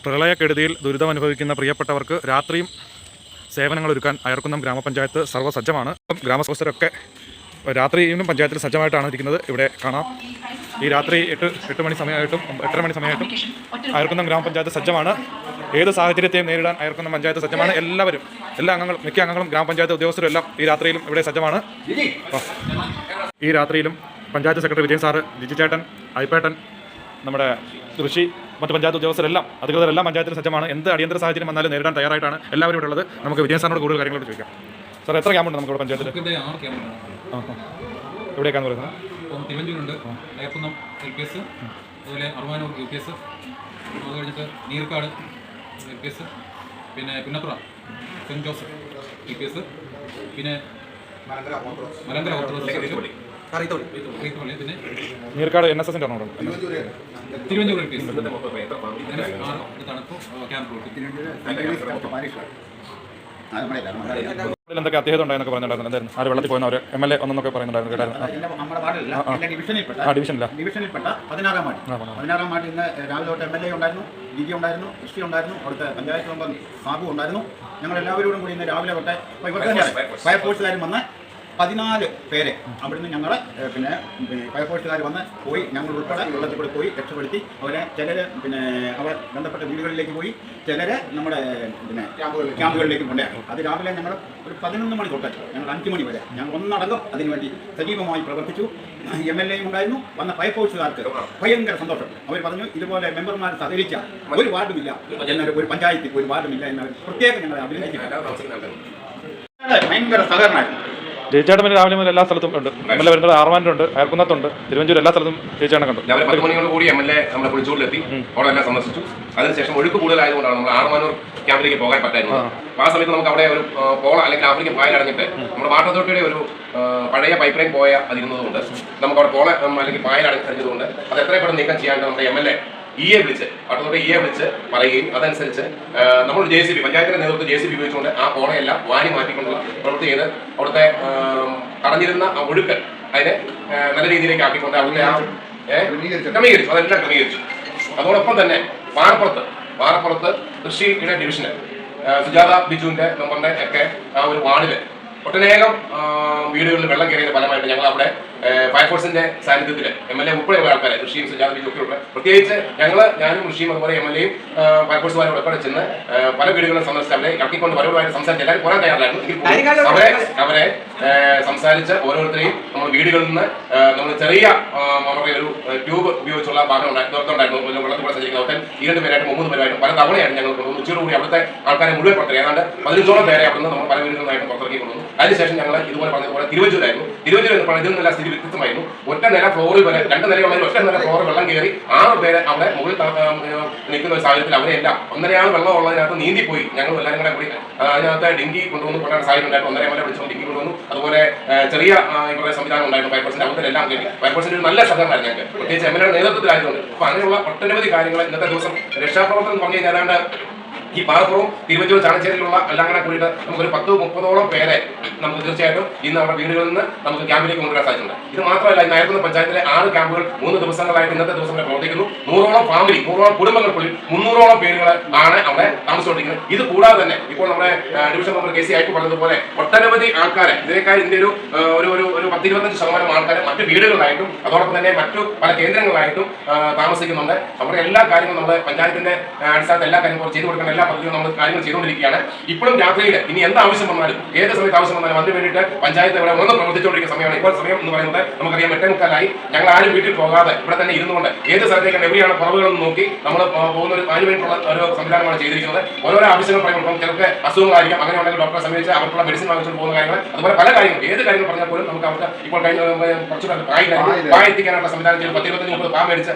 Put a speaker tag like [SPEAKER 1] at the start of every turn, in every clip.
[SPEAKER 1] പ്രളയക്കെടുതിയിൽ ദുരിതമനുഭവിക്കുന്ന പ്രിയപ്പെട്ടവർക്ക് രാത്രിയും സേവനങ്ങളൊരുക്കാൻ അയർക്കുന്നം ഗ്രാമപഞ്ചായത്ത് സർവ്വസജ്ജമാണ്. ഗ്രാമസ്ഥരൊക്കെ രാത്രിയിലും പഞ്ചായത്തിൽ സജ്ജമായിട്ടാണ് ഇരിക്കുന്നത്. ഇവിടെ കാണാം. ഈ രാത്രി 8 മണി സമയമായിട്ടും 8:30 മണി സമയമായിട്ടും അയർക്കുന്നം ഗ്രാമപഞ്ചായത്ത് സജ്ജമാണ്. ഏത് സാഹചര്യത്തെയും നേരിടാൻ അയർക്കുന്നം പഞ്ചായത്ത് സജ്ജമാണ്. എല്ലാ അംഗങ്ങളും മിക്ക അംഗങ്ങളും ഗ്രാമപഞ്ചായത്ത് ഉദ്യോഗസ്ഥരും എല്ലാം ഈ രാത്രിയിലും ഇവിടെ സജ്ജമാണ്. ഈ രാത്രിയിലും പഞ്ചായത്ത് സെക്രട്ടറി വിജയൻ സാറ്, ജിജി ചേട്ടൻ, ഐപ്പേട്ടൻ, നമ്മുടെ കൃഷി, മറ്റ് പഞ്ചായത്ത് ഉദ്യോഗസ്ഥരെല്ലാം അധികൃതരെല്ലാം പഞ്ചായത്തിൽ സജ്ജമാണ്. എന്ത് അടിയന്തര സാഹചര്യം വന്നാലും നേരിടാൻ തയ്യാറായിട്ടാണ് എല്ലാവരും ഇവിടെ ഉള്ളത്. നമുക്ക് വിജയൻ സാറിനോട് കൂടുതൽ കാര്യങ്ങളോട് ചോദിക്കാം. സാർ, എത്ര ക്യാമ്പുണ്ട് നമുക്കിവിടെ പഞ്ചായത്തിൽ? എവിടെയൊക്കെയാന്ന് പറയുന്നത്?
[SPEAKER 2] തിരുവഞ്ചൂരുണ്ട്, അയർക്കുന്നം LPS, അതുപോലെ അറുമാനൂർ UPS, അത് കഴിഞ്ഞിട്ട് നീർക്കാട് LPS, പിന്നെ പുന്നപ്ര സെൻറ്റ് ജോസഫ് UPS, പിന്നെ മലങ്കര ഓർത്തഡോക്സ്, പിന്നെ
[SPEAKER 1] നീർക്കാട് NSS ആണോ?
[SPEAKER 2] തിരുവഞ്ചൂർ LPS. തണുപ്പ് ക്യാമ്പ്
[SPEAKER 1] എന്തൊക്കെ അത്യാഹിതം ഉണ്ടായെന്നൊക്കെ പറഞ്ഞിട്ടുണ്ടായിരുന്നു. എന്തായിരുന്നു ആര് വെള്ളത്തിൽ പോയെന്ന് അവർ MLA ഒന്നൊക്കെ പറയുന്നുണ്ടായിരുന്നു.
[SPEAKER 3] ഡിവിഷനിൽപ്പെട്ട 16-ാം വാർഡ് ഇന്ന് രാവിലെ തൊട്ട് MLA ഉണ്ടായിരുന്നു, DG ഉണ്ടായിരുന്നു, കൃഷി ഉണ്ടായിരുന്നു, അവിടുത്തെ പഞ്ചായത്ത് മെമ്പർ സാബു ഉണ്ടായിരുന്നു. ഞങ്ങൾ എല്ലാവരോടും കൂടി ഇന്ന് രാവിലെ തൊട്ട് ഫയർഫോഴ്സുകാരും വന്ന് 14 പേരെ അവിടുന്ന് ഞങ്ങൾ പിന്നെ ഫയർഫോഴ്സുകാർ വന്ന് പോയി, ഞങ്ങൾ ഉൾപ്പെടെ വെള്ളത്തിൽ കൂടെ പോയി രക്ഷപ്പെടുത്തി. അവരെ ചിലർ പിന്നെ അവർ ബന്ധപ്പെട്ട വീടുകളിലേക്ക് പോയി, ചിലർ നമ്മുടെ പിന്നെ ക്യാമ്പുകളിലേക്ക് കൊണ്ടുപോയി. അത് രാവിലെ ഞങ്ങൾ ഒരു 11 മണി തൊട്ട് ഞങ്ങൾ 5 മണി വരെ ഞങ്ങൾ ഒന്നടങ്കം അതിനുവേണ്ടി സജീവമായി പ്രവർത്തിച്ചു. MLA ഉണ്ടായിരുന്നു. വന്ന ഫയർഫോഴ്സുകാർക്ക് ഭയങ്കര സന്തോഷം. അവർ പറഞ്ഞു, ഇതുപോലെ മെമ്പർമാർ സഹകരിച്ച ഒരു വാർഡുമില്ല, ഒരു പഞ്ചായത്തിൽ ഒരു വാർഡുമില്ല എന്നവർ പ്രത്യേകം ഞങ്ങളെ അഭിനന്ദിക്കുന്നു. ഭയങ്കര സഹകരണമായിരുന്നു.
[SPEAKER 1] ജയിച്ചേട്ടൻ പിന്നെ രാവിലെ മുതൽ എല്ലാ സ്ഥലത്തും ഉണ്ട്. MLA വരുന്നത് ആർമാനുണ്ട്, അയർക്കുന്നത്തുണ്ട്, തിരുവഞ്ചൂർ, എല്ലാ സ്ഥലത്തും ജയിച്ചേട്ടനെ കണ്ടു.
[SPEAKER 4] രാവിലെ 10 മണിയോട് കൂടി MLA നമ്മുടെ കുളിച്ചൂരിലെത്തി, അവിടെ എല്ലാം സന്ദർശിച്ചു. അതിനുശേഷം ഒഴുക്ക് കൂടുതലായതുകൊണ്ടാണ് നമ്മൾ ആർമാനൂർ ക്യാമ്പിലേക്ക് പോകാൻ പറ്റായിരുന്നത്. അപ്പോൾ ആ സമയത്ത് നമുക്ക് അവിടെ ഒരു പോള അല്ലെങ്കിൽ ആഫ്രിക്കൻ പായൽ അടഞ്ഞിട്ട് നമ്മുടെ വാട്ടർ അതോറിറ്റിയുടെ ഒരു പഴയ പൈപ്പ് ലൈൻ പോയ അതിരുന്നതുകൊണ്ട് നമുക്ക് അവിടെ പോള അല്ലെങ്കിൽ പായൽ അടഞ്ഞതുകൊണ്ട് അത് എത്രയും പെട്ടെന്ന് നീക്കം ചെയ്യാൻ നമ്മുടെ MLA വിളിച്ച് വാട്ടർ വിളിച്ച് പറയുകയും അതനുസരിച്ച് നമ്മൾ JCB പഞ്ചായത്തിന്റെ നേതൃത്വം JCB ഉപയോഗിച്ചുകൊണ്ട് ആ പോളയെല്ലാം വാരി മാറ്റിക്കൊണ്ടുള്ള പ്രവൃത്തി ചെയ്ത് അവിടുത്തെ തടഞ്ഞിരുന്ന ആ ഒഴുക്ക് അതിനെ നല്ല രീതിയിലേക്ക് ആക്കിക്കൊണ്ട് അവിടുത്തെ ആ ക്രമീകരിച്ചു, അതെല്ലാം ക്രമീകരിച്ചു. അതോടൊപ്പം തന്നെ പാറപ്പുറത്ത് കൃഷിയുടെ ഡിവിഷന് സുജാത ബിജുവിന്റെ മെമ്പറിന്റെ ഒക്കെ ആ ഒരു വാർഡില് ഒട്ടനേകം വീടുകളിൽ വെള്ളം കയറിയതിന്റെ ഫലമായിട്ട് ഞങ്ങൾ അവിടെ ഫയർഫോഴ്സിന്റെ സാന്നിധ്യത്തിൽ MLA ഉൾപ്പെടെയുള്ള ആൾക്കാരെ, കൃഷിയും സുജാത ബിജു ഒക്കെ ഉള്ള പ്രത്യേകിച്ച് ഞാനും കൃഷിയും അതുപോലെ MLAയും ഫയർഫോഴ്സുകാരും ഉൾപ്പെടെ ചെന്ന് പല വീടുകളും സന്ദർശിച്ച് അവരെ ഇറക്കിക്കൊണ്ട് പലരുമായിട്ട് സംസാരിച്ച് എല്ലാവരും കുറെ തയ്യാറായിരുന്നു. അവരെ സംസാരിച്ച് ഓരോരുത്തരെയും നമ്മൾ വീടുകളിൽ നിന്ന് നമ്മൾ ചെറിയ അവരുടെ ഒരു ട്യൂബ് ഉപയോഗിച്ചുള്ള ഭാഗം ഉണ്ടായിരുന്നു. വെള്ളത്തിൽ കൂടെ സഞ്ചരിക്കുന്ന ഹോട്ടൽ 2 പേരായിട്ടും 3 പേരായിട്ടും പല തവണയായിട്ട് ഞങ്ങൾ കൊണ്ടുവന്നു. ഉച്ചയോടുകൂടി അവിടുത്തെ ആൾക്കാരെ മുഴുവൻ പുറത്തിറങ്ങി. ഏതാണ്ട് 15ഓളം പേരെ അവിടുന്ന് നമ്മൾ പല വീടുകളിലായിട്ടും പുറത്തിറക്കി കൊണ്ടുവന്നു. അതിനുശേഷം ഞങ്ങൾ ഇതുപോലെ പറഞ്ഞതുപോലെ തിരുവഞ്ചൂരായിരുന്നു. തിരുവഞ്ചൂർ എന്ന് പറഞ്ഞാൽ ഇതിൽ സ്ഥിതി വ്യത്യസ്തമായിരുന്നു. ഒറ്റ നില ഫ്ലോറിൽ വരെ 2 നിലയുള്ളതിൽ ഒറ്റ നില ഫ്ലോറിൽ വെള്ളം കയറി 6 പേരെ അവിടെ മുകളിൽ നിൽക്കുന്ന ഒരു സാഹചര്യത്തിൽ അവരെല്ലാം 1.5 ആൾ വെള്ളം ഉള്ളതിനകത്ത് നീന്തിപ്പോയി. ഞങ്ങൾ എല്ലാവരും കൂടെ കൂടി അതിനകത്ത് ഡിങ്കി കൊണ്ടുവന്ന് കൊണ്ടാണ് സാഹചര്യം ഉണ്ടായിരുന്നു. 1.5 മല വിളിച്ചുകൊണ്ട് ഡിങ്കി കൊണ്ടുവന്നു. അതുപോലെ ചെറിയ ഇവരുടെ സംവിധാനം ഉണ്ടായിരുന്നു. ഫയർഫോഴ്സിന്റെ അവരെല്ലാം കയറി. ഫയർഫോഴ്സിന്റെ ഒരു നല്ല സഹകരണമായിരുന്നു ഞങ്ങൾക്ക്, പ്രത്യേകിച്ച് MLA നേതൃത്വത്തിലായതുകൊണ്ട്. അപ്പൊ അങ്ങനെയുള്ള ഒട്ടനവധി കാര്യങ്ങൾ ഇന്നത്തെ ദിവസം രക്ഷാപ്രവർത്തനം എന്ന് പറഞ്ഞു കഴിഞ്ഞാൽ ഏതാണ്ട് ഈ പാറപ്പുറവും തിരുവഞ്ചൂർ ചാണച്ചേരിയിലുള്ള എല്ലാം കൂടെ കൂടിയിട്ട് നമുക്കൊരു 10-30ഓളം പേരെ നമുക്ക് തീർച്ചയായിട്ടും ഇന്ന് നമ്മുടെ വീടുകളിൽ നിന്ന് നമുക്ക് ക്യാമ്പിലേക്ക് കൊണ്ടുവരാൻ സാധിച്ചിട്ടുണ്ട്. ഇത് മാത്രമല്ല, ഇന്ന് അയർക്കുന്ന പഞ്ചായത്തിലെ 6 ക്യാമ്പുകൾ 3 ദിവസങ്ങളായിട്ട് ഇന്നത്തെ ദിവസം വരെ പ്രവർത്തിക്കുന്നു. 100ഓളം ഫാമിലി, 100ഓളം കുടുംബങ്ങൾക്കുള്ളിൽ 300ഓളം പേരുകൾ ആണ് അവിടെ താമസിച്ചുകൊണ്ടിരിക്കുന്നത്. ഇത് കൂടാതെ തന്നെ ഇപ്പോൾ നമ്മുടെ ഡിവിഷൻ മെമ്പർ KC ആയിട്ട് പറഞ്ഞതുപോലെ ഒട്ടനവധി ആൾക്കാരെ, ഇതിനേക്കാൾ ഇതിന്റെ ഒരു 10-25% ആൾക്കാരെ മറ്റു വീടുകളിലായിട്ടും അതോടൊപ്പം തന്നെ മറ്റു പല കേന്ദ്രങ്ങളിലായിട്ടും താമസിക്കുന്നുണ്ട്. നമ്മുടെ എല്ലാ കാര്യങ്ങളും നമ്മുടെ പഞ്ചായത്തിന്റെ അടിസ്ഥാനത്തിൽ എല്ലാ കാര്യങ്ങളും ചെയ്തു കൊടുക്കണം. എല്ലാ പദ്ധതിയും നമ്മൾ കാര്യങ്ങൾ ചെയ്തുകൊണ്ടിരിക്കുകയാണ്. ഇപ്പോഴും രാത്രിയിൽ ഇനി എന്ത് ആവശ്യം വന്നാലും ഏത് സമയത്ത് ആവശ്യം വന്നാലും അതിന് വേണ്ടിയിട്ട് പഞ്ചായത്ത് ഇവിടെ ഒന്ന് പ്രവർത്തിച്ചുകൊണ്ടിരിക്കുന്ന സമയമാണ്. ഇപ്പോൾ സമയം എന്ന് പറയുന്നത് നമുക്കറിയാം 8:45. ഞങ്ങൾ ആരും വീട്ടിൽ പോകാതെ ഇവിടെ തന്നെ ഇരുന്നുകൊണ്ട് ഏത് സ്ഥലത്തേക്കാണ് എവിടെയാണ് കുറവുകളെന്ന് നോക്കി നമ്മൾ പോകുന്ന ഒരു അതിന് വേണ്ടിയിട്ടുള്ള ഒരു സംവിധാനമാണ് ചെയ്തിരിക്കുന്നത്. ഓരോരോ ആവശ്യങ്ങൾ പറയുമ്പോൾ ചിലർക്ക് അസുഖങ്ങളായിരിക്കും, അങ്ങനെ ഉണ്ടെങ്കിൽ ഡോക്ടറെ സമീപിച്ച് അവർക്കുള്ള മെഡിസിൻ വാങ്ങിച്ചുകൊണ്ട് പോകുന്ന കാര്യങ്ങൾ, അതുപോലെ പല കാര്യങ്ങളും ഏത് കാര്യങ്ങൾ പറഞ്ഞാൽ പോലും നമുക്ക് അവർക്ക് ഇപ്പോൾ കഴിഞ്ഞ കുറച്ചുകൂടെ പായ എത്തിക്കാനുള്ള സംവിധാനം ചെയ്ത് 10-25-30 പാ മേടിച്ച്.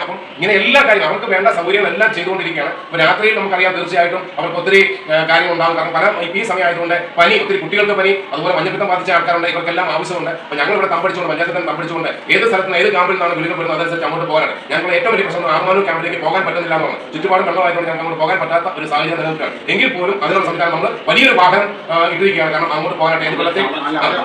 [SPEAKER 4] അപ്പം ഇങ്ങനെ എല്ലാ കാര്യങ്ങളും അവർക്ക് വേണ്ട സൗകര്യങ്ങൾ കാര്യങ്ങളെല്ലാം ചെയ്തുകൊണ്ടിരിക്കുകയാണ്. അപ്പോൾ രാത്രിയിൽ നമുക്കറിയാം തീർച്ചയായിട്ടും അവർക്ക് ഒത്തിരി കാര്യങ്ങളുണ്ടാകും. കാരണം പല ഈ സമയമായതുകൊണ്ട് പനി, ഒത്തിരി കുട്ടികൾക്ക് പനി, അതുപോലെ മഞ്ഞപ്പിത്തം ബാധിച്ച ആൾക്കാരുണ്ട്, ഇവർക്കെല്ലാം ആവശ്യമുണ്ട്. അപ്പോൾ ഞങ്ങൾ ഇവിടെ തമ്പടിച്ചുകൊണ്ട് പഞ്ചായത്തിൽ തമ്പടിച്ചുകൊണ്ട് ഏത് സ്ഥലത്ത് ഏത് ക്യാമ്പിൽ നിന്നാണ് വിളികൾ വരുന്നത് അതനുസരിച്ച് അങ്ങോട്ട് പോകാനാണ്. ഞങ്ങൾ ഏറ്റവും വലിയ പ്രശ്നം ആർമാനൂർ ക്യാമ്പിലേക്ക് പോകാൻ പറ്റുന്നില്ല എന്നാണ്. ചുറ്റുപാടും വെള്ളമായതുകൊണ്ട് ഞങ്ങൾ അങ്ങോട്ട് പോകാൻ പറ്റാത്ത ഒരു സാഹചര്യം നിലനിൽക്കുകയാണ്. എങ്കിൽ പോലും അതിനുള്ള സംവിധാനം നമ്മൾ വലിയൊരു വാഹനം ഇട്ടിരിക്കുകയാണ്. കാരണം അങ്ങോട്ട് പോകാനായിട്ട് ഏത് വെള്ളത്തിൽ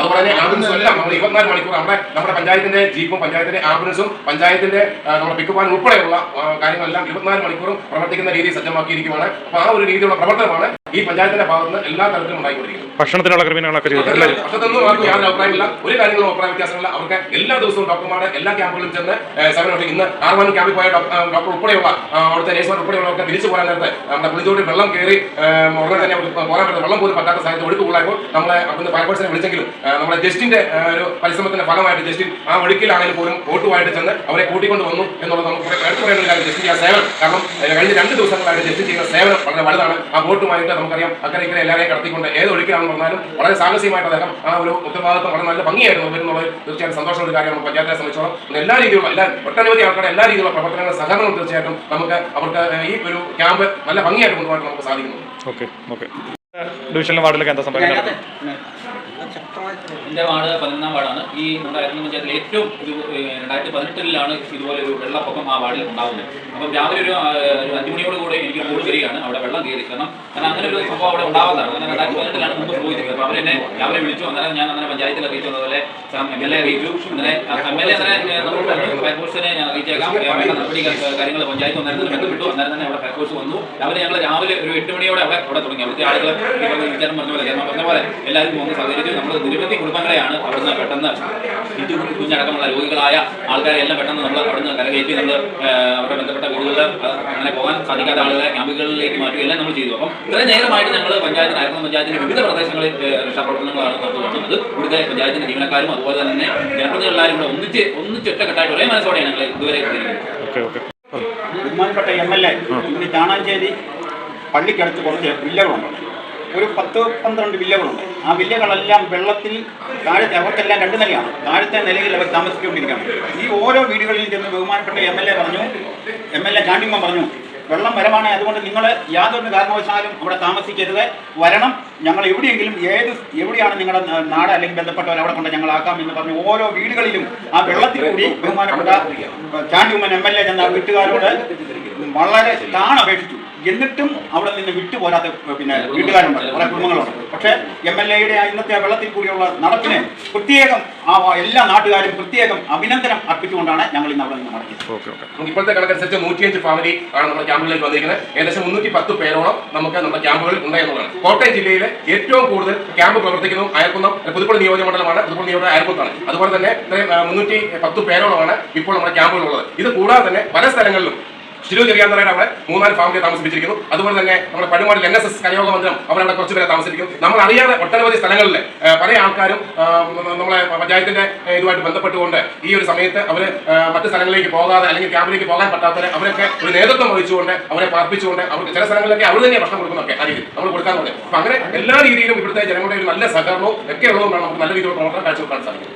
[SPEAKER 4] അതുപോലെ തന്നെ ആംബുലൻസും എല്ലാം നമ്മൾ 24 മണിക്കൂർ നമ്മുടെ പഞ്ചായത്തിന്റെ ജീപ്പും പഞ്ചായത്തിന്റെ ആംബുലൻസും പഞ്ചായത്തിന്റെ നമ്മുടെ പിക്കുവാൻ ഉൾപ്പെടെയുള്ള കാര്യങ്ങളെല്ലാം 24 മണിക്കൂറും പ്രവർത്തിക്കുന്ന രീതി സജ്ജമാക്കിയിരിക്കുകയാണ്. അപ്പോൾ ആ ഒരു രീതിയിലുള്ള പ്രവർത്തനമാണ് ഈ പഞ്ചായത്തിന്റെ ഭാഗത്ത് നിന്ന് എല്ലാ തരത്തിലും ഉണ്ടായിക്കൊണ്ടിരിക്കുന്നത്.
[SPEAKER 1] ഭക്ഷണത്തിനുള്ള ക്രമീകരണങ്ങളൊക്കെ
[SPEAKER 4] ഭക്ഷണത്തൊന്നും ആർക്കും യാതൊരു അഭിപ്രായമില്ല, ഒരു കാര്യങ്ങളും അഭിപ്രായ വ്യത്യാസമില്ല. അവർക്ക് എല്ലാ ദിവസവും ഡോക്ടർമാരെ എല്ലാ ക്യാമ്പുകളിലും ചെന്ന് സേവനം. ഇന്ന് ആർമാനൂർ ക്യാമ്പിൽ പോയ ഡോക്ടർ ഉൾപ്പെടെയുള്ള അവിടുത്തെ നേഴ്സുമാർ ഉൾപ്പെടെയുള്ളവർക്ക് തിരിച്ചു പോകാൻ നേരത്തെ നമ്മുടെ പുളിച്ചോട്ടിൽ വെള്ളം കയറി ഉടനെ തന്നെ പോകാൻ പറ്റുന്ന വെള്ളം പോലും പറ്റാത്ത സാഹചര്യം ഒഴുക്ക് കൊള്ളായപ്പോൾ നമ്മളെ അവിടുന്ന് ഫയർഫോഴ്സിനെ വിളിച്ചെങ്കിലും നമ്മുടെ ജസ്റ്റിന്റെ ഒരു പരിശ്രമത്തിന്റെ ഫലമായിട്ട് ജസ്റ്റിൻ ആ ഒഴുക്കിലാണെങ്കിൽ പോലും ബോട്ടുമായിട്ട് ചെന്ന് അവരെ കൂട്ടിക്കൊണ്ട് വന്നു എന്നുള്ളത് നമുക്ക് എടുത്തു പറയേണ്ട ഒരു കാര്യം. ജസ്റ്റിന്റെ ആ സേവനം, കാരണം കഴിഞ്ഞ 2 ദിവസങ്ങളായിട്ട് ജസ്റ്റിൻ ചെയ്യുന്ന സേവനം വളരെ വലുതാണ്. ആ ബോട്ടുമായിട്ട് നമുക്കറിയാം അക്കരെ ഇക്കരെ എല്ലാവരെയും കടത്തിക്കൊണ്ട് ഏത് ഒഴുക്കിലാണെന്ന് പറഞ്ഞാലും വളരെ സാഹസികമായിട്ട് അദ്ദേഹം ആ ഒരു ഉത്തരവാദിത്വം വളരെ നല്ല ഭംഗിയായിരുന്നു വരുന്നുള്ളത് തീർച്ചയായിട്ടും സന്തോഷമുള്ള ഒരു കാര്യമാണ്. പഞ്ചായത്തിനെ സംബന്ധിച്ചോളം എല്ലാ രീതിയിലുള്ള ഒട്ടനവധി ആൾക്കാരുടെ എല്ലാ രീതിയിലുള്ള പ്രവർത്തനങ്ങളും സഹകരണവും തീർച്ചയായിട്ടും നമുക്ക് അവർക്ക് ഈ ഒരു ക്യാമ്പ് നല്ല ഭംഗിയായിട്ട് കൊണ്ടുപോകാൻ നമുക്ക് സാധിക്കുന്നു.
[SPEAKER 1] ഓക്കെ ഡിവിഷനിലെ വാർഡിലൊക്കെ എന്താ സംഭവിക്കുന്നത്?
[SPEAKER 5] എൻ്റെ വാർഡ് 11-ാം വാർഡാണ്. ഈ നമ്മുടെ അയർക്കുന്ന പഞ്ചായത്തിൽ ഏറ്റവും 2018-ലാണ് ഇതുപോലെ ഒരു വെള്ളപ്പൊക്കം ആ വാർഡിൽ ഉണ്ടാകുന്നത്. അപ്പം രാവിലെ ഒരു 5 മണിയോട് കൂടെ എനിക്ക് കോൾ വരികയാണ് അവിടെ വെള്ളം കയറി. കാരണം അങ്ങനെ ഒരു സംഭവം അവിടെ ഉണ്ടാകുന്നതാണ്. കാരണം 2018-ലാണ് മുമ്പ് പോയിരിക്കുന്നത്. അപ്പോൾ അവരെന്നെ രാവിലെ വിളിച്ചു. അന്നേരം ഞാൻ അങ്ങനെ പഞ്ചായത്തിൽ അറിയിച്ചു, അതുപോലെ MLA അറിയിച്ചു. അങ്ങനെ MLA തന്നെ നമ്മളോട് ഫയർഫോഴ്സിനെ ഞാൻ അറിയിച്ചേക്കാം, നടപടി കാര്യങ്ങൾ പഞ്ചായത്ത് വന്നായിരുന്നു ബന്ധപ്പെട്ടു. അന്നേരം തന്നെ അവിടെ ഫയർഫോഴ്സ് വന്നു. രാവിലെ ഒരു 8 മണിയോടെ അവിടെ തുടങ്ങി. അവിടുത്തെ ആളുകൾ വിചാരം പറഞ്ഞ പോലെ പറഞ്ഞ പോലെ എല്ലാവരും വന്ന് സഹകരിച്ചു. നമ്മൾ നിരവധി കുടുംബങ്ങളെയാണ് അവിടുന്ന് പെട്ടെന്ന് കുഞ്ഞടക്കമുള്ള രോഗികളായ ആൾക്കാരെ എല്ലാം പെട്ടെന്ന് നമ്മൾ അവിടുന്ന് കരകയറ്റി നമ്മൾ അവരുടെ ബന്ധപ്പെട്ട വീടുകളിൽ അങ്ങനെ പോകാൻ സാധിക്കാത്ത ആളുകളെ ക്യാമ്പുകളിലേക്ക് മാറ്റുകയെല്ലാം നമ്മൾ ചെയ്തു. അപ്പം ഇത്രയും നേരമായിട്ട് ഞങ്ങൾ അയർക്കുന്ന പഞ്ചായത്തിന്റെ വിവിധ പ്രദേശങ്ങളിൽ രക്ഷാപ്രവർത്തനങ്ങളാണ് നടത്തുന്നത്. ഇവിടുത്തെ പഞ്ചായത്തിന്റെ ജീവനക്കാരും അതുപോലെ തന്നെ ജനപ്രതിനിധികളെല്ലാവരും കൂടെ ഒന്നിച്ചൊറ്റക്കെട്ടായിട്ട് ഒരേ മനസ്സോടെയാണ് ഞങ്ങൾ ഇതുവരെ
[SPEAKER 3] ബഹുമാനപ്പെട്ട MLA ഇന്ന് ചാണാഞ്ചേരി പള്ളിക്കടുത്ത് കുറച്ച് വില്ലകളുണ്ട്. ഒരു 10-12 വില്ലകളുണ്ട്. ആ വില്ലകളെല്ലാം വെള്ളത്തിൽ താഴത്തെ അവർക്കെല്ലാം 2 നിലയാണ്. താഴത്തെ നിലയിൽ അവർ താമസിച്ചുകൊണ്ടിരിക്കുകയാണ്. ഈ ഓരോ വീടുകളിലും ചെന്ന് ബഹുമാനപ്പെട്ട MLA ചാണ്ടിമ്മ പറഞ്ഞു, വെള്ളം വരമാണ്, അതുകൊണ്ട് നിങ്ങൾ യാതൊരു കാരണവശാലും അവിടെ താമസിക്കരുത്, വരണം, ഞങ്ങൾ എവിടെയെങ്കിലും എവിടെയാണ് നിങ്ങളുടെ നാട് അല്ലെങ്കിൽ ബന്ധപ്പെട്ടവർ അവിടെ കൊണ്ട് ഞങ്ങളാക്കാം എന്ന് പറഞ്ഞ് ഓരോ വീടുകളിലും ആ വെള്ളത്തിൽ കൂടി ബഹുമാനപ്പെട്ട ചാണ്ടിമ്മൻ MLA ചെന്ന വീട്ടുകാരോട് വളരെ അപേക്ഷിച്ചു. എന്നിട്ടും അവിടെ നിന്ന് വിട്ടുപോരാത്ത വീട്ടുകാരുണ്ട്, കുറെ കുടുംബങ്ങളുണ്ട്. പക്ഷേ MLA-യുടെ ഇന്നത്തെ വെള്ളത്തിൽ കൂടിയുള്ള നടപ്പിന് പ്രത്യേകം എല്ലാ നാട്ടുകാരും പ്രത്യേകം അഭിനന്ദനം അർപ്പിച്ചുകൊണ്ടാണ് ഞങ്ങൾ ഇന്ന് അവിടെ നിന്ന് മടങ്ങിയത്.
[SPEAKER 4] ഇപ്പോഴത്തെ കണക്കനുസരിച്ച് 105 ഫാമിലി ആണ് നമ്മുടെ ക്യാമ്പുകളിലേക്ക് വന്നിരിക്കുന്നത്. ഏകദേശം 310 പേരോളം നമുക്ക് നമ്മുടെ ക്യാമ്പുകളിൽ ഉണ്ടായെന്നുള്ളതാണ്. കോട്ടയം ജില്ലയിലെ ഏറ്റവും കൂടുതൽ ക്യാമ്പ് പ്രവർത്തിക്കുന്നതും അയർക്കുന്നം പുതുപ്പള്ളി നിയോജകമണ്ഡലമാണ്. പുതുപ്പള്ളി നിയോജക അയർക്കുന്നതാണ്. അതുപോലെ തന്നെ 310 പേരോളമാണ് ഇപ്പോൾ നമ്മുടെ ക്യാമ്പുകളുള്ളത്. ഇത് കൂടാതെ തന്നെ പല സ്ഥലങ്ങളിലും ശിരൂർ ചെറിയാന്തറയുടെ അവിടെ 3-4 ഫാമിലിയെ താമസിപ്പിച്ചിരിക്കുന്നു. അതുപോലെ തന്നെ നമ്മുടെ പടിമാടിൽ NSS കരയോഗ മന്ദിരം അവരവിടെ കുറച്ച് പേരെ താമസിപ്പിക്കും. നമ്മൾ അറിയാതെ ഒട്ടനവധി സ്ഥലങ്ങളിൽ പല ആൾക്കാരും നമ്മളെ പഞ്ചായത്തിന്റെ ഇതുമായിട്ട് ബന്ധപ്പെട്ടുകൊണ്ട് ഈ ഒരു സമയത്ത് അവർ മറ്റു സ്ഥലങ്ങളിലേക്ക് പോകാതെ അല്ലെങ്കിൽ ക്യാമ്പിലേക്ക് പോകാൻ പറ്റാത്തവരെ അവരൊക്കെ ഒരു നേതൃത്വം വഹിച്ചുകൊണ്ട് അവരെ പാർപ്പിച്ചുകൊണ്ട് അവർക്ക് ചില സ്ഥലങ്ങളിലൊക്കെ അവർ തന്നെ ഭക്ഷണം കൊടുക്കുന്നൊക്കെ ആ രീതിയിൽ നമ്മൾ കൊടുക്കാൻ തുടങ്ങി. അപ്പം അങ്ങനെ എല്ലാ രീതിയിലും ഇവിടുത്തെ ജനങ്ങളുടെ ഒരു നല്ല സഹകരണവും ഒക്കെ ഉള്ളതുകൊണ്ടാണ് നമുക്ക് നല്ല രീതിയിലുള്ള പ്രവർത്തനം കാഴ്ചവെക്കാൻ സാധിക്കും.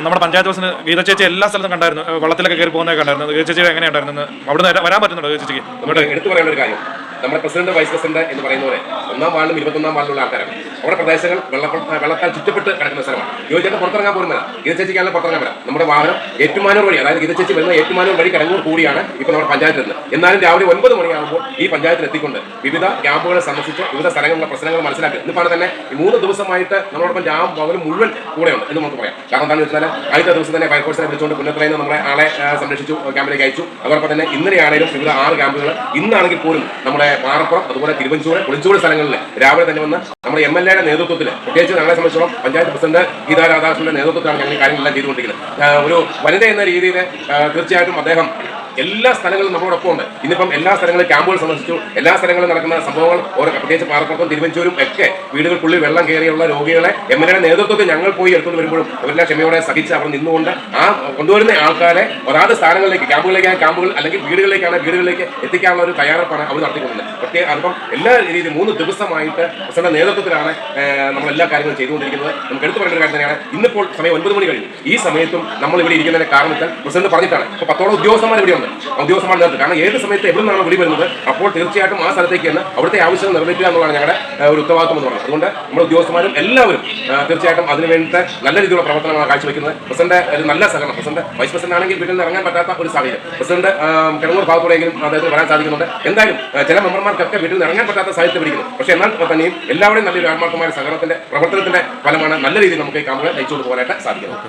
[SPEAKER 1] നമ്മുടെ പഞ്ചായത്ത് ബസ്സിന് ഗീത ചേച്ചി എല്ലാ സ്ഥലത്തും കണ്ടായിരുന്നു, വെള്ളത്തിലൊക്കെ കയറി പോകുന്നതൊക്കെ കണ്ടായിരുന്നു. ഗീത ചേച്ചി എങ്ങനെയുണ്ടായിരുന്നു? അവിടെ വരാൻ പറ്റുന്നുണ്ടോ ഗീത ചേച്ചിക്ക്?
[SPEAKER 4] എടുത്തു പറയേണ്ട ഒരു കാര്യം, നമ്മുടെ പ്രസിഡന്റ് വൈസ് പ്രസിഡന്റ് എന്ന് പറയുന്ന പോലെ 1-ാം വാർഡിലും 21-ാം വാർഡിലുള്ള ആൾക്കാരാണ്. അവിടെ പ്രദേശങ്ങൾ വെള്ളത്താൽ ചുറ്റപ്പെട്ട് കിടക്കുന്ന സ്ഥലമാണ്. ഗീതച്ചേട്ടൻ പുറത്തിറങ്ങാൻ പോലും വരാം, ഗീതച്ചേച്ചിക്കാണെങ്കിൽ പുറത്തിറങ്ങാൻ വരാം. നമ്മുടെ വാഹനം ഏറ്റുമാനൂർ വഴി, അതായത് ഗീതച്ചേച്ചി വരുന്ന ഏറ്റുമാനൂർ വഴി കടങ്ങൂർ കൂടിയാണ് ഇപ്പോൾ നമ്മുടെ പഞ്ചായത്തിൽ നിന്ന്. എന്നാലും രാവിലെ 9 മണിയാകുമ്പോൾ ഈ പഞ്ചായത്തിൽ എത്തിക്കൊണ്ട് വിവിധ ക്യാമ്പുകളെ സന്ദർശിച്ച് വിവിധ സ്ഥലങ്ങളിലെ പ്രശ്നങ്ങൾ മനസ്സിലാക്കി. ഇന്നിപ്പോൾ തന്നെ 3 ദിവസമായിട്ട് നമ്മളോടൊപ്പം പകലും മുഴുവൻ കൂടെയുണ്ട് എന്ന് നമുക്ക് പറയാം. കാരണം എന്താണെന്ന് വെച്ചാൽ ആദ്യത്തെ ദിവസം തന്നെ ഫയർഫോഴ്സിനെ വിളിച്ചുകൊണ്ട് പുന്നത്രയിൽ നിന്ന് നമ്മുടെ ആളെ സംരക്ഷിച്ചു, ക്യാമ്പിലേക്ക് അയച്ചു. അതോടൊപ്പം തന്നെ ഇന്നലെയാണെങ്കിലും വിവിധ 6 ക്യാമ്പുകൾ, ഇന്നാണെങ്കിൽ പോലും നമ്മുടെ പാറപ്പുറം അതുപോലെ തിരുവഞ്ചൂർ പുളിഞ്ചൂട് സ്ഥലങ്ങളിൽ രാവിലെ തന്നെ വന്ന് നമ്മുടെ MLA-യുടെ നേതൃത്വത്തിൽ, പ്രത്യേകിച്ച് ഞങ്ങളെ സംബന്ധിച്ചോളം പഞ്ചായത്ത് പ്രസിഡന്റ് ഗീതാ രാധാകൃഷ്ണന്റെ നേതൃത്വത്തിലാണ് ഞങ്ങൾ ഈ കാര്യങ്ങളെല്ലാം ചെയ്തുകൊണ്ടിരിക്കുന്നത്. ഒരു വനിത എന്ന രീതിയിൽ തീർച്ചയായിട്ടും അദ്ദേഹം എല്ലാ സ്ഥലങ്ങളും നമ്മളോടൊപ്പം ഉണ്ട്. ഇന്നിപ്പം എല്ലാ സ്ഥലങ്ങളും ക്യാമ്പുകൾ സന്ദർശിച്ചു. എല്ലാ സ്ഥലങ്ങളിലും നടക്കുന്ന സംഭവങ്ങൾ ഓരോ പ്രത്യേകിച്ച് പാറപ്പുറത്തും തിരുവഞ്ചൂരും ഒക്കെ വീടുകൾക്കുള്ളിൽ വെള്ളം കയറിയുള്ള രോഗികളെ MLA നേതൃത്വത്തിൽ ഞങ്ങൾ പോയി എടുത്തുകൊണ്ട് വരുമ്പോഴും അവരെല്ലാം ക്ഷമയോടെ സഹിച്ച് അവർ നിന്നുകൊണ്ട് ആ കൊണ്ടുവരുന്ന ആൾക്കാരെ അതാത് സ്ഥാനങ്ങളിലേക്ക് ക്യാമ്പുകളിലേക്കാണ് ക്യാമ്പുകൾ അല്ലെങ്കിൽ വീടുകളിലേക്ക് എത്തിക്കാനുള്ള ഒരു തയ്യാറെടുപ്പാണ് അവർ നടത്തിക്കൊണ്ടിരുന്നത്. പ്രത്യേകം അതിപ്പം എല്ലാ രീതിയിലും 3 ദിവസമായിട്ട് പ്രസിഡന്റ് നേതൃത്വത്തിലാണ് നമ്മൾ എല്ലാ കാര്യങ്ങളും ചെയ്തുകൊണ്ടിരിക്കുന്നത്. നമുക്ക് എടുത്തു പറയുന്ന ഒരു കാര്യം തന്നെയാണ്. ഇന്നിപ്പോൾ സമയം 9 മണി കഴിഞ്ഞു. ഈ സമയത്തും നമ്മൾ ഇവിടെ ഇരിക്കുന്നതിന്റെ കാരണത്താൽ പ്രസിഡന്റ് പറഞ്ഞിട്ടാണ്. ഇപ്പോൾ 10ഓളം ഉദ്യോഗസ്ഥന്മാർ ഇവിടെയുണ്ട്. ഉദ്യോഗസ്ഥന്മാർ നേതൃത്വം കാരണം ഏത് സമയത്ത് എവിടെ നിന്നാണ് വിളി വരുന്നത് അപ്പോൾ തീർച്ചയായിട്ടും ആ സ്ഥലത്തേക്ക് തന്നെ അവിടുത്തെ ആവശ്യം നിറവേറ്റുക എന്നുള്ളതാണ് ഞങ്ങളുടെ ഒരു ഉത്തരവാദിത്വം എന്ന് പറയുന്നത്. അതുകൊണ്ട് നമ്മുടെ ഉദ്യോഗസ്ഥന്മാരും എല്ലാവരും തീർച്ചയായിട്ടും അതിനു വേണ്ടിയിട്ട് നല്ല രീതിയിലുള്ള പ്രവർത്തനമാണ് കാഴ്ചവെക്കുന്നത്. പ്രസിഡന്റ് ഒരു നല്ല സഹകരണം. പ്രസിഡന്റ് വൈസ് പ്രസിഡന്റ് ആണെങ്കിൽ വീട്ടിൽ നിന്ന് ഇറങ്ങാൻ പറ്റാത്ത ഒരു സാഹചര്യം. പ്രസിഡന്റ് കിടങ്ങൂർ ഭാഗത്തോടെയെങ്കിലും അദ്ദേഹത്തിന് വരാൻ സാധിക്കുന്നുണ്ട്. എന്തായാലും ചില മെമ്പർമാർക്കൊക്കെ വീട്ടിൽ നിന്ന് ഇറങ്ങാൻ പറ്റാത്ത സാഹചര്യത്തിൽ പിടിക്കുന്നു. പക്ഷേ എന്നാൽ തന്നെയും എല്ലാവരുടെയും നല്ലൊരു ആത്മാർത്ഥമായ സഹകരണത്തിന്റെ പ്രവർത്തനത്തിന്റെ ഫലമാണ് നല്ല രീതിയിൽ നമുക്ക് ഈ കാമ്പുകളെ നയിച്ചുകൊണ്ട് പോകാനായിട്ട് സാധിക്കുന്നത്.